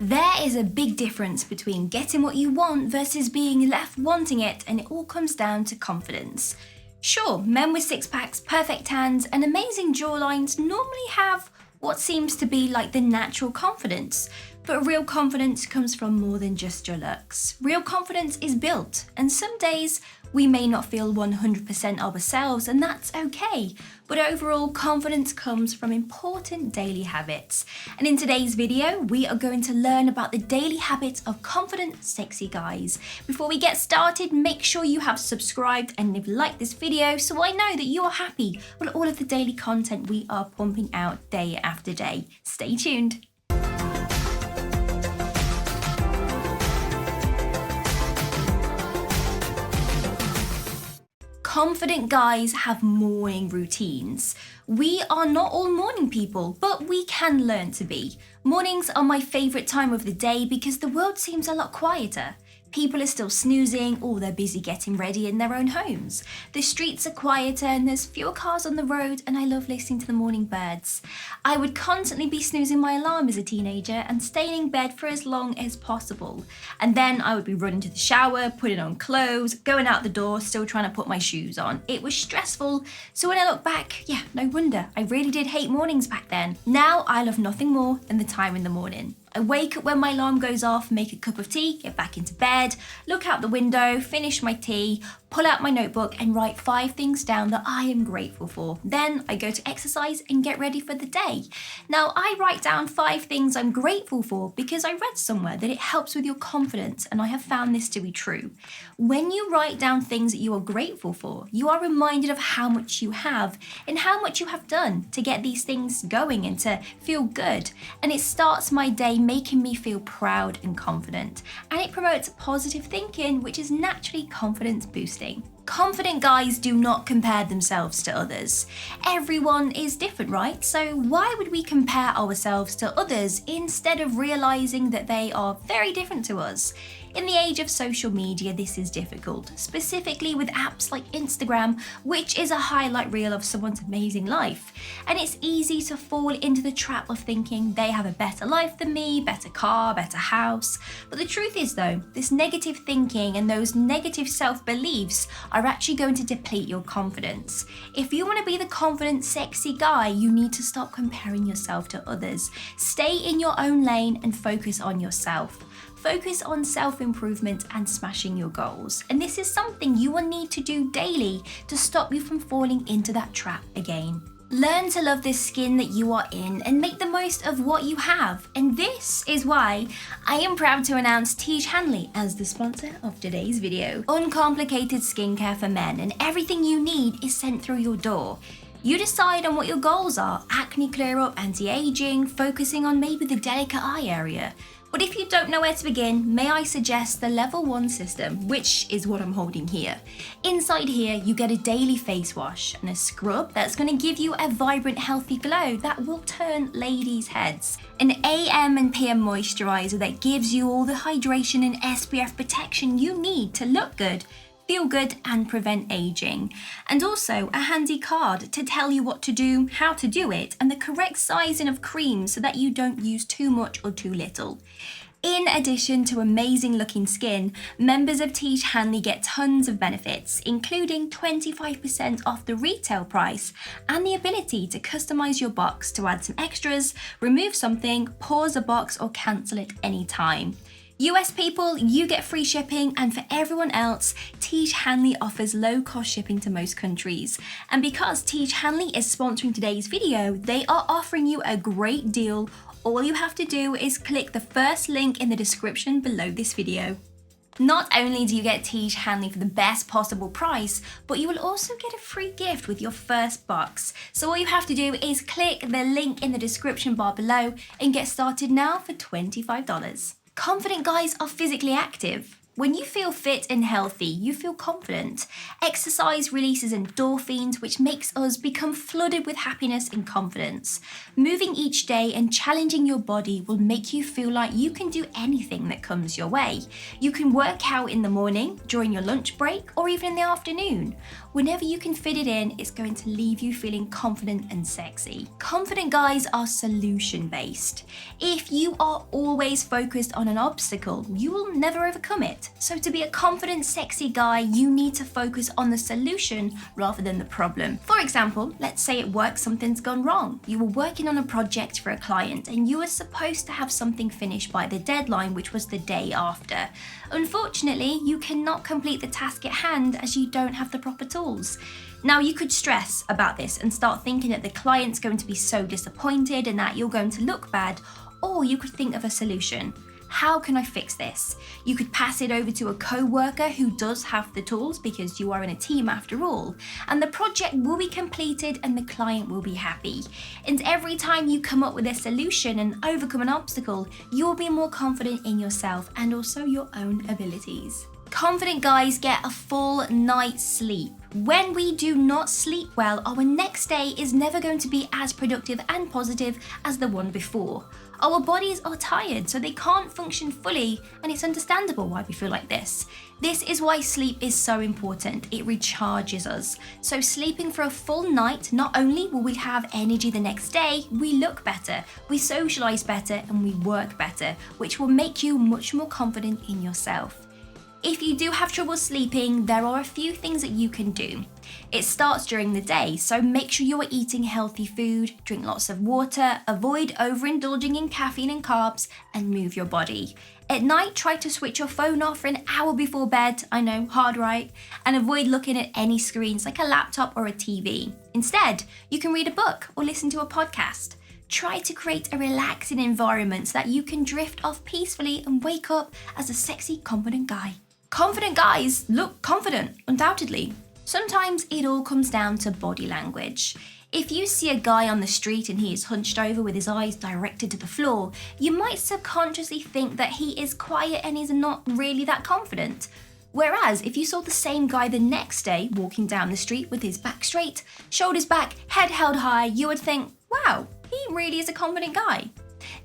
There is a big difference between getting what you want versus being left wanting it, and it all comes down to confidence. Sure, men with six packs, perfect tans, and amazing jawlines normally have what seems to be like the natural confidence. But real confidence comes from more than just your looks. Real confidence is built, and some days we may not feel 100% ourselves, and that's okay. But overall, confidence comes from important daily habits. And in today's video, we are going to learn about the daily habits of confident, sexy guys. Before we get started, make sure you have subscribed and have liked this video so I know that you are happy with all of the daily content we are pumping out day after day. Stay tuned. Confident guys have morning routines. We are not all morning people, but we can learn to be. Mornings are my favourite time of the day because the world seems a lot quieter. People are still snoozing or they're busy getting ready in their own homes. The streets are quieter and there's fewer cars on the road, and I love listening to the morning birds. I would constantly be snoozing my alarm as a teenager and staying in bed for as long as possible. And then I would be running to the shower, putting on clothes, going out the door, still trying to put my shoes on. It was stressful. So when I look back, no wonder. I really did hate mornings back then. Now I love nothing more than the time in the morning. I wake up when my alarm goes off, make a cup of tea, get back into bed, look out the window, finish my tea, pull out my notebook and write 5 things down that I am grateful for. Then I go to exercise and get ready for the day. Now I write down 5 things I'm grateful for because I read somewhere that it helps with your confidence, and I have found this to be true. When you write down things that you are grateful for, you are reminded of how much you have and how much you have done to get these things going and to feel good. And it starts my day making me feel proud and confident. And it promotes positive thinking, which is naturally confidence boosting. Confident guys do not compare themselves to others. Everyone is different, right? So why would we compare ourselves to others instead of realizing that they are very different to us? In the age of social media, this is difficult, specifically with apps like Instagram, which is a highlight reel of someone's amazing life. And it's easy to fall into the trap of thinking they have a better life than me, better car, better house. But the truth is though, this negative thinking and those negative self-beliefs are actually going to deplete your confidence. If you want to be the confident, sexy guy, you need to stop comparing yourself to others. Stay in your own lane and focus on yourself. Focus on self-improvement and smashing your goals. And this is something you will need to do daily to stop you from falling into that trap again. Learn to love this skin that you are in and make the most of what you have. And this is why I am proud to announce Tiege Hanley as the sponsor of today's video. Uncomplicated skincare for men, and everything you need is sent through your door. You decide on what your goals are: acne clear up, anti-aging, focusing on maybe the delicate eye area. But if you don't know where to begin, may I suggest the level 1 system, which is what I'm holding here. Inside here, you get a daily face wash and a scrub that's going to give you a vibrant, healthy glow that will turn ladies' heads. An AM and PM moisturizer that gives you all the hydration and SPF protection you need to look good, feel good and prevent aging. And also a handy card to tell you what to do, how to do it, and the correct sizing of cream so that you don't use too much or too little. In addition to amazing looking skin, members of Tiege Hanley get tons of benefits, including 25% off the retail price and the ability to customize your box to add some extras, remove something, pause a box or cancel it anytime. US people, you get free shipping, and for everyone else, Tiege Hanley offers low-cost shipping to most countries. And because Tiege Hanley is sponsoring today's video, they are offering you a great deal. All you have to do is click the first link in the description below this video. Not only do you get Tiege Hanley for the best possible price, but you will also get a free gift with your first box. So all you have to do is click the link in the description bar below and get started now for $25. Confident guys are physically active. When you feel fit and healthy, you feel confident. Exercise releases endorphins, which makes us become flooded with happiness and confidence. Moving each day and challenging your body will make you feel like you can do anything that comes your way. You can work out in the morning, during your lunch break, or even in the afternoon. Whenever you can fit it in, it's going to leave you feeling confident and sexy. Confident guys are solution-based. If you are always focused on an obstacle, you will never overcome it. So to be a confident, sexy guy, you need to focus on the solution rather than the problem. For example, let's say at work something's gone wrong. You were working on a project for a client and you were supposed to have something finished by the deadline, which was the day after. Unfortunately, you cannot complete the task at hand as you don't have the proper tools. Now, you could stress about this and start thinking that the client's going to be so disappointed and that you're going to look bad, or you could think of a solution. How can I fix this? You could pass it over to a co-worker who does have the tools because you are in a team after all, and the project will be completed and the client will be happy. And every time you come up with a solution and overcome an obstacle, you'll be more confident in yourself and also your own abilities. Confident guys get a full night's sleep. When we do not sleep well, our next day is never going to be as productive and positive as the one before. Our bodies are tired, so they can't function fully, and it's understandable why we feel like this. This is why sleep is so important. It recharges us. So sleeping for a full night, not only will we have energy the next day, we look better, we socialize better, and we work better, which will make you much more confident in yourself. If you do have trouble sleeping, there are a few things that you can do. It starts during the day, so make sure you are eating healthy food, drink lots of water, avoid overindulging in caffeine and carbs, and move your body. At night, try to switch your phone off for an hour before bed, I know, hard right, and avoid looking at any screens like a laptop or a TV. Instead, you can read a book or listen to a podcast. Try to create a relaxing environment so that you can drift off peacefully and wake up as a sexy, confident guy. Confident guys look confident, undoubtedly. Sometimes it all comes down to body language. If you see a guy on the street and he is hunched over with his eyes directed to the floor, you might subconsciously think that he is quiet and is not really that confident. Whereas if you saw the same guy the next day walking down the street with his back straight, shoulders back, head held high, you would think, wow, he really is a confident guy.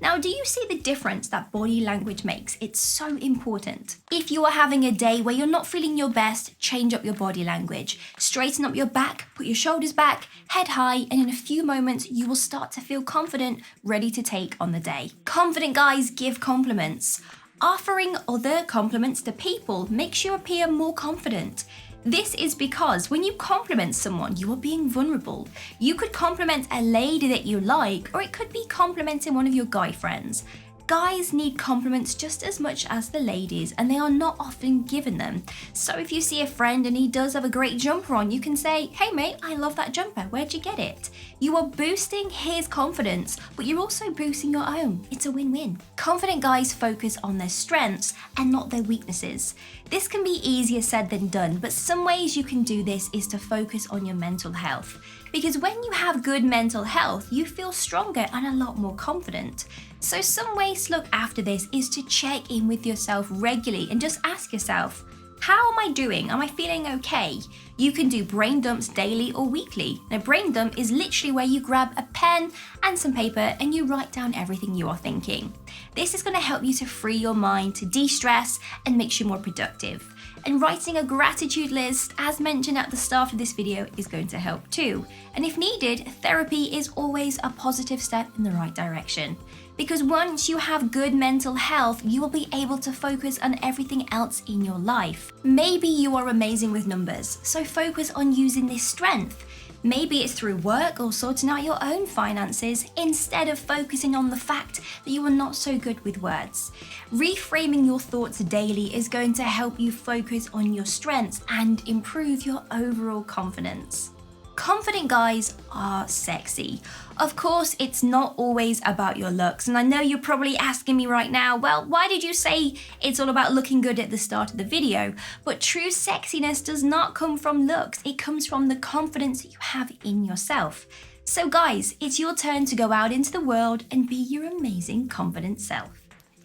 Now, do you see the difference that body language makes? It's so important. If you are having a day where you're not feeling your best, change up your body language. Straighten up your back, put your shoulders back, head high, and in a few moments, you will start to feel confident, ready to take on the day. Confident guys give compliments. Offering other compliments to people makes you appear more confident. This is because when you compliment someone, you are being vulnerable. You could compliment a lady that you like, or it could be complimenting one of your guy friends. Guys need compliments just as much as the ladies, and they are not often given them. So if you see a friend and he does have a great jumper on, you can say, hey mate, I love that jumper, where'd you get it? You are boosting his confidence, but you're also boosting your own. It's a win-win. Confident guys focus on their strengths and not their weaknesses. This can be easier said than done, but some ways you can do this is to focus on your mental health. Because when you have good mental health, you feel stronger and a lot more confident. So some ways to look after this is to check in with yourself regularly and just ask yourself, how am I doing? Am I feeling okay? You can do brain dumps daily or weekly. Now, brain dump is literally where you grab a pen and some paper and you write down everything you are thinking. This is going to help you to free your mind, to de-stress, and makes you more productive. And writing a gratitude list, as mentioned at the start of this video, is going to help too. And if needed, therapy is always a positive step in the right direction. Because once you have good mental health, you will be able to focus on everything else in your life. Maybe you are amazing with numbers, so focus on using this strength. Maybe it's through work or sorting out your own finances instead of focusing on the fact that you are not so good with words. Reframing your thoughts daily is going to help you focus on your strengths and improve your overall confidence. Confident guys are sexy. Of course, it's not always about your looks, and I know you're probably asking me right now, well, why did you say it's all about looking good at the start of the video? But true sexiness does not come from looks, it comes from the confidence that you have in yourself. So guys, it's your turn to go out into the world and be your amazing, confident self.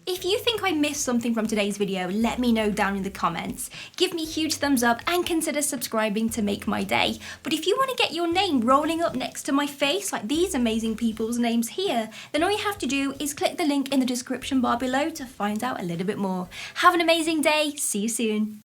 If you think I missed something from today's video, let me know down in the comments. Give me a huge thumbs up and consider subscribing to make my day. But if you want to get your name rolling up next to my face, like these amazing people's names here, then all you have to do is click the link in the description bar below to find out a little bit more. Have an amazing day. See you soon.